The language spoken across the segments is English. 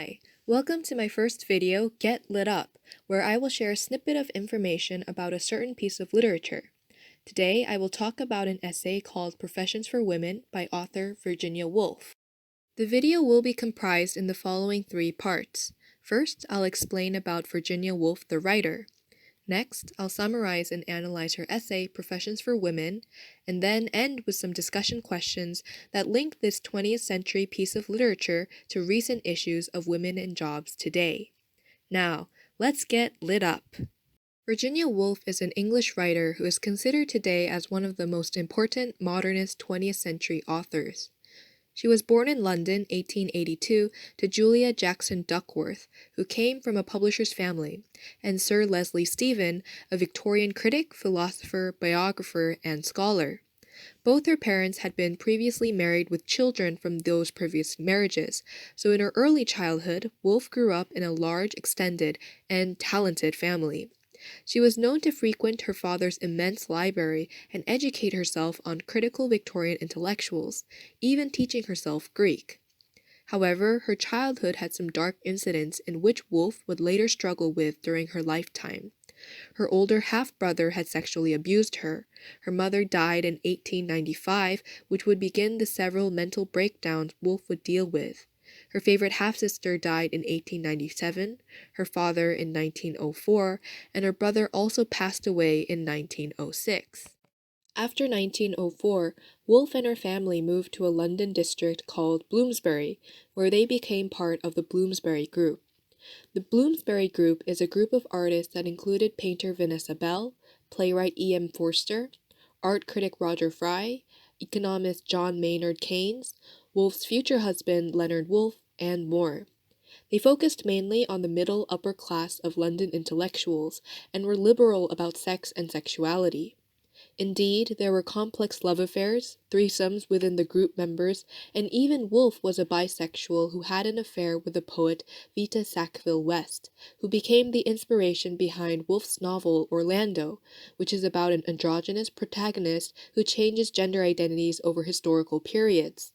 Hi, welcome to my first video, Get Lit Up, where I will share a snippet of information about a certain piece of literature. Today, I will talk about an essay called Professions for Women by author Virginia Woolf. The video will be comprised in the following three parts. First, I'll explain about Virginia Woolf, the writer. Next, I'll summarize and analyze her essay, Professions for Women, and then end with some discussion questions that link this 20th century piece of literature to recent issues of women in jobs today. Now, let's get lit up. Virginia Woolf is an English writer who is considered today as one of the most important modernist 20th century authors. She was born in London, 1882, to Julia Jackson Duckworth, who came from a publisher's family, and Sir Leslie Stephen, a Victorian critic, philosopher, biographer, and scholar. Both her parents had been previously married with children from those previous marriages, so in her early childhood, Woolf grew up in a large, extended, and talented family. She was known to frequent her father's immense library and educate herself on critical Victorian intellectuals, even teaching herself Greek. However, her childhood had some dark incidents in which Woolf would later struggle with during her lifetime. Her older half-brother had sexually abused her. Her mother died in 1895, which would begin the several mental breakdowns Woolf would deal with. Her favorite half-sister died in 1897, her father in 1904, and her brother also passed away in 1906. After 1904, Woolf and her family moved to a London district called Bloomsbury, where they became part of the Bloomsbury Group. The Bloomsbury Group is a group of artists that included painter Vanessa Bell, playwright E.M. Forster, art critic Roger Fry, economist John Maynard Keynes, Woolf's future husband Leonard Woolf, and more. They focused mainly on the middle-upper class of London intellectuals and were liberal about sex and sexuality. Indeed, there were complex love affairs, threesomes within the group members, and even Woolf was a bisexual who had an affair with the poet Vita Sackville West, who became the inspiration behind Woolf's novel Orlando, which is about an androgynous protagonist who changes gender identities over historical periods.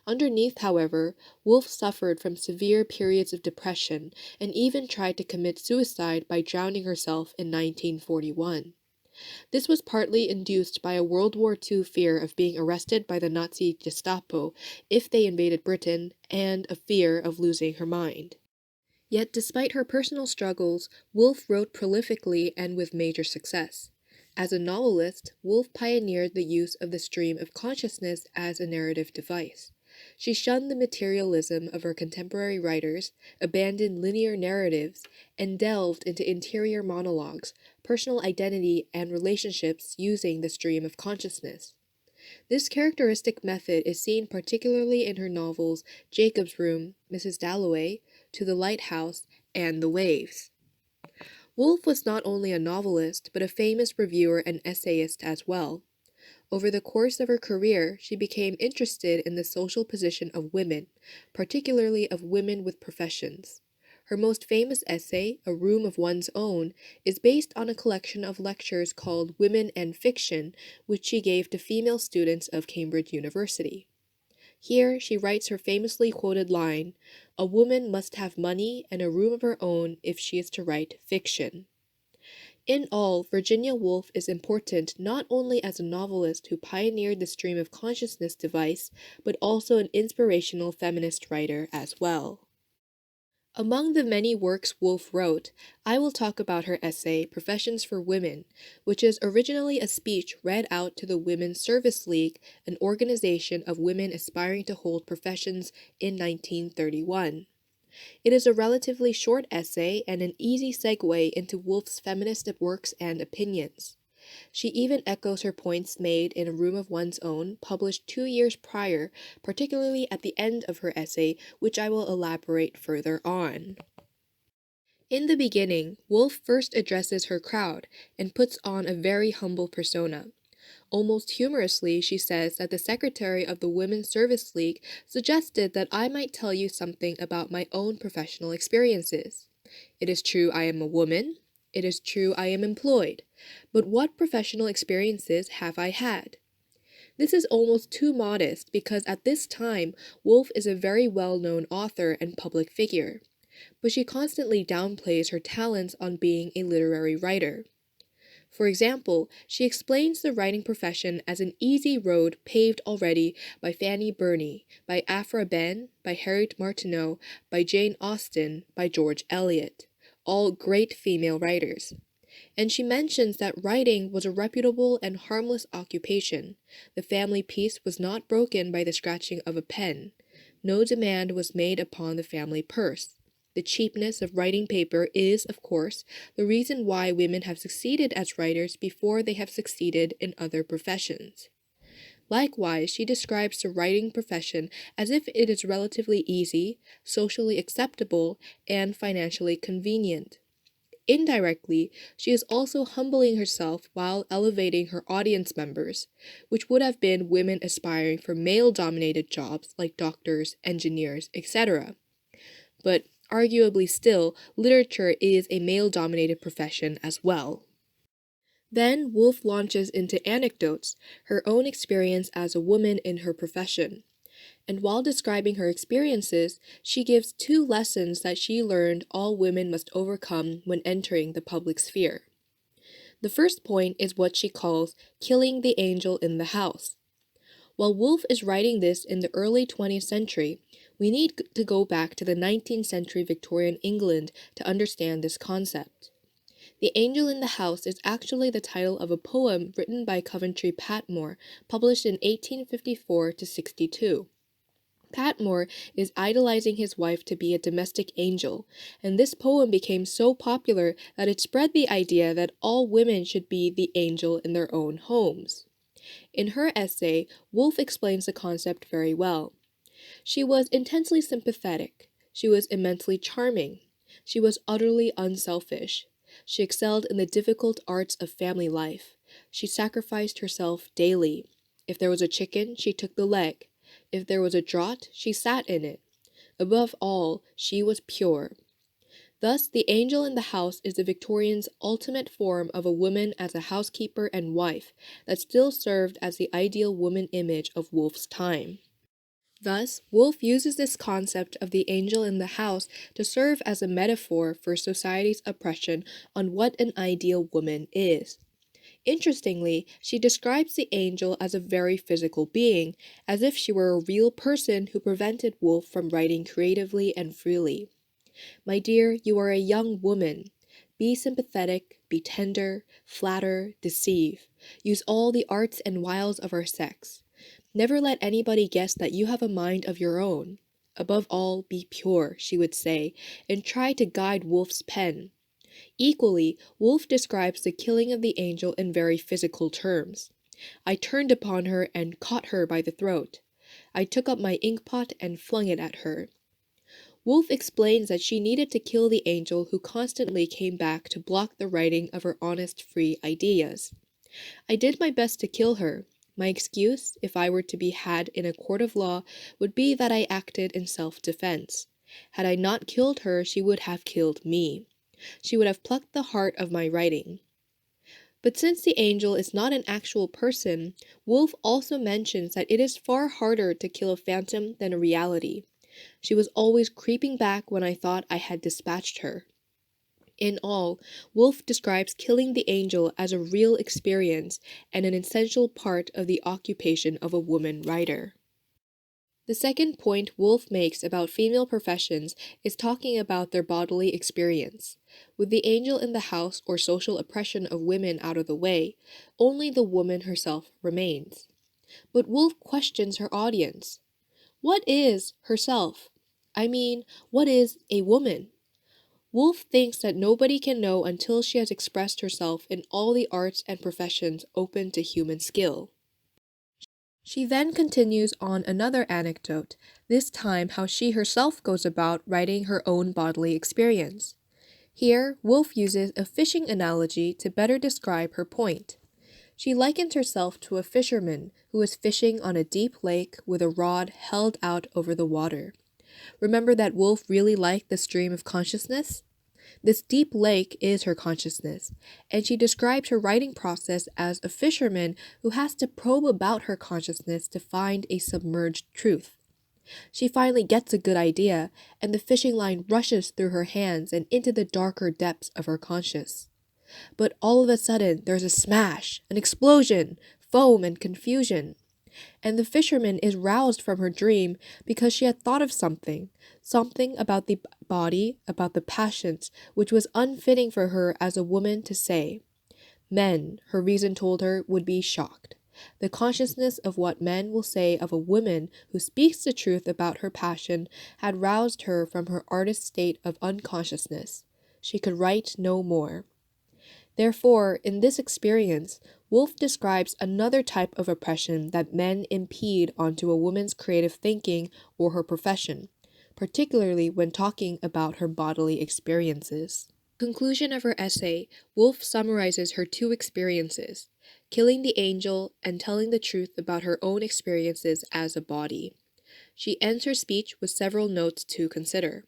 Underneath, however, Woolf suffered from severe periods of depression and even tried to commit suicide by drowning herself in 1941. This was partly induced by a World War II fear of being arrested by the Nazi Gestapo if they invaded Britain, and a fear of losing her mind. Yet despite her personal struggles, Woolf wrote prolifically and with major success. As a novelist, Woolf pioneered the use of the stream of consciousness as a narrative device. She shunned the materialism of her contemporary writers, abandoned linear narratives, and delved into interior monologues, personal identity, and relationships using the stream of consciousness. This characteristic method is seen particularly in her novels Jacob's Room, Mrs. Dalloway, To the Lighthouse, and The Waves. Woolf was not only a novelist, but a famous reviewer and essayist as well. Over the course of her career, she became interested in the social position of women, particularly of women with professions. Her most famous essay, A Room of One's Own, is based on a collection of lectures called Women and Fiction, which she gave to female students of Cambridge University. Here, she writes her famously quoted line, "A woman must have money and a room of her own if she is to write fiction." In all, Virginia Woolf is important not only as a novelist who pioneered the stream of consciousness device, but also an inspirational feminist writer as well. Among the many works Woolf wrote, I will talk about her essay, Professions for Women, which is originally a speech read out to the Women's Service League, an organization of women aspiring to hold professions in 1931. It is a relatively short essay and an easy segue into Woolf's feminist works and opinions. She even echoes her points made in A Room of One's Own, published 2 years prior, particularly at the end of her essay, which I will elaborate further on. In the beginning, Woolf first addresses her crowd and puts on a very humble persona. Almost humorously, she says that the secretary of the Women's Service League suggested that I might tell you something about my own professional experiences. It is true I am a woman. It is true I am employed. But what professional experiences have I had? This is almost too modest because at this time, Woolf is a very well-known author and public figure, but she constantly downplays her talents on being a literary writer. For example, she explains the writing profession as an easy road paved already by Fanny Burney, by Aphra Behn, by Harriet Martineau, by Jane Austen, by George Eliot, all great female writers. And she mentions that writing was a reputable and harmless occupation. The family peace was not broken by the scratching of a pen. No demand was made upon the family purse. The cheapness of writing paper is, of course, the reason why women have succeeded as writers before they have succeeded in other professions. Likewise, she describes the writing profession as if it is relatively easy, socially acceptable, and financially convenient. Indirectly, she is also humbling herself while elevating her audience members, which would have been women aspiring for male-dominated jobs like doctors, engineers, etc. But arguably still, literature is a male-dominated profession as well. Then Woolf launches into anecdotes, her own experience as a woman in her profession. And while describing her experiences, she gives 2 lessons that she learned all women must overcome when entering the public sphere. The first point is what she calls killing the angel in the house. While Woolf is writing this in the early 20th century, we need to go back to the 19th century Victorian England to understand this concept. The Angel in the House is actually the title of a poem written by Coventry Patmore, published in 1854 to 62. Patmore is idolizing his wife to be a domestic angel, and this poem became so popular that it spread the idea that all women should be the angel in their own homes. In her essay, Woolf explains the concept very well. She was intensely sympathetic. She was immensely charming. She was utterly unselfish. She excelled in the difficult arts of family life. She sacrificed herself daily. If there was a chicken, she took the leg. If there was a draught, she sat in it. Above all, she was pure. Thus, the angel in the house is the Victorians' ultimate form of a woman as a housekeeper and wife that still served as the ideal woman image of Woolf's time. Thus, Woolf uses this concept of the angel in the house to serve as a metaphor for society's oppression on what an ideal woman is. Interestingly, she describes the angel as a very physical being, as if she were a real person who prevented Woolf from writing creatively and freely. My dear, you are a young woman. Be sympathetic, be tender, flatter, deceive. Use all the arts and wiles of our sex. Never let anybody guess that you have a mind of your own. Above all, be pure, she would say, and try to guide Woolf's pen. Equally, Woolf describes the killing of the angel in very physical terms. I turned upon her and caught her by the throat. I took up my inkpot and flung it at her. Woolf explains that she needed to kill the angel who constantly came back to block the writing of her honest, free ideas. I did my best to kill her. My excuse, if I were to be had in a court of law, would be that I acted in self-defense. Had I not killed her, she would have killed me. She would have plucked the heart of my writing. But since the angel is not an actual person, Woolf also mentions that it is far harder to kill a phantom than a reality. She was always creeping back when I thought I had dispatched her. In all, Woolf describes killing the angel as a real experience and an essential part of the occupation of a woman writer. The second point Woolf makes about female professions is talking about their bodily experience. With the angel in the house or social oppression of women out of the way, only the woman herself remains. But Woolf questions her audience. What is herself? I mean, what is a woman? Woolf thinks that nobody can know until she has expressed herself in all the arts and professions open to human skill. She then continues on another anecdote, this time how she herself goes about writing her own bodily experience. Here, Woolf uses a fishing analogy to better describe her point. She likens herself to a fisherman who is fishing on a deep lake with a rod held out over the water. Remember that Woolf really liked the stream of consciousness? This deep lake is her consciousness, and she described her writing process as a fisherman who has to probe about her consciousness to find a submerged truth. She finally gets a good idea, and the fishing line rushes through her hands and into the darker depths of her conscious. But all of a sudden, there's a smash, an explosion, foam, and confusion. And the fisherman is roused from her dream because she had thought of something about the body, about the passions, which was unfitting for her as a woman to say. Men, her reason told her, would be shocked. The consciousness of what men will say of a woman who speaks the truth about her passion had roused her from her artist state of unconsciousness. She could write no more. Therefore, in this experience, Woolf describes another type of oppression that men impede onto a woman's creative thinking or her profession, particularly when talking about her bodily experiences. Conclusion of her essay, Woolf summarizes her two experiences, killing the angel and telling the truth about her own experiences as a body. She ends her speech with several notes to consider.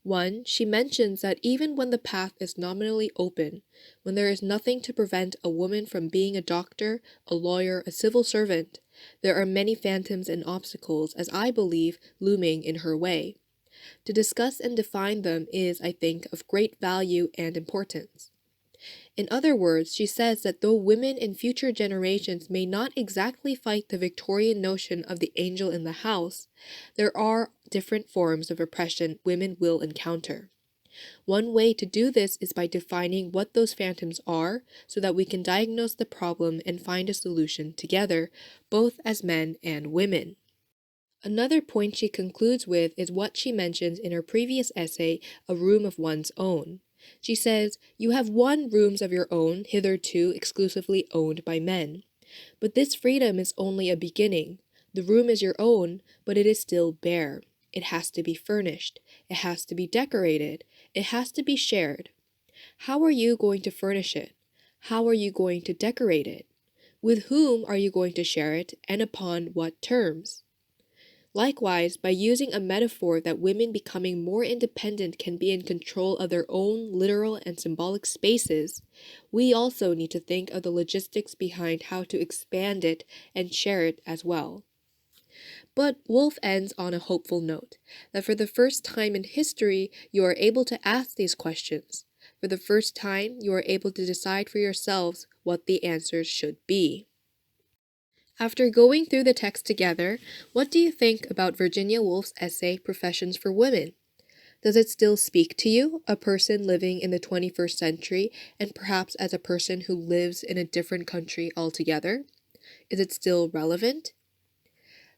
1. She mentions that even when the path is nominally open, when there is nothing to prevent a woman from being a doctor, a lawyer, a civil servant, there are many phantoms and obstacles, as I believe, looming in her way. To discuss and define them is, I think, of great value and importance. In other words, she says that though women in future generations may not exactly fight the Victorian notion of the angel in the house, there are different forms of oppression women will encounter. One way to do this is by defining what those phantoms are so that we can diagnose the problem and find a solution together, both as men and women. Another point she concludes with is what she mentions in her previous essay, A Room of One's Own. She says, "You have won rooms of your own, hitherto exclusively owned by men. But this freedom is only a beginning. The room is your own, but it is still bare. It has to be furnished. It has to be decorated. It has to be shared. How are you going to furnish it? How are you going to decorate it? With whom are you going to share it, and upon what terms?" Likewise, by using a metaphor that women becoming more independent can be in control of their own literal and symbolic spaces, we also need to think of the logistics behind how to expand it and share it as well. But Woolf ends on a hopeful note, that for the first time in history, you are able to ask these questions. For the first time, you are able to decide for yourselves what the answers should be. After going through the text together, what do you think about Virginia Woolf's essay, Professions for Women? Does it still speak to you, a person living in the 21st century, and perhaps as a person who lives in a different country altogether? Is it still relevant?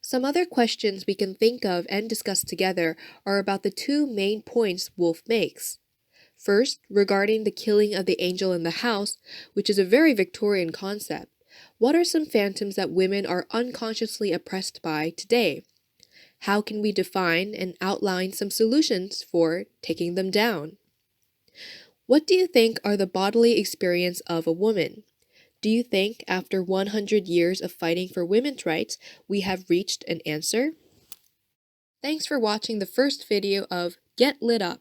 Some other questions we can think of and discuss together are about the two main points Woolf makes. First, regarding the killing of the angel in the house, which is a very Victorian concept. What are some phantoms that women are unconsciously oppressed by today? How can we define and outline some solutions for taking them down? What do you think are the bodily experience of a woman? Do you think after 100 years of fighting for women's rights, we have reached an answer? Thanks for watching the first video of Get Lit Up.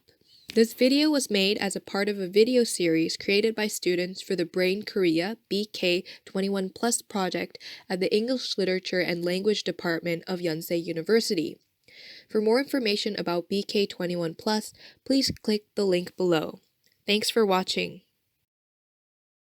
This video was made as a part of a video series created by students for the Brain Korea BK21 Plus project at the English Literature and Language Department of Yonsei University. For more information about BK21 Plus, please click the link below. Thanks for watching.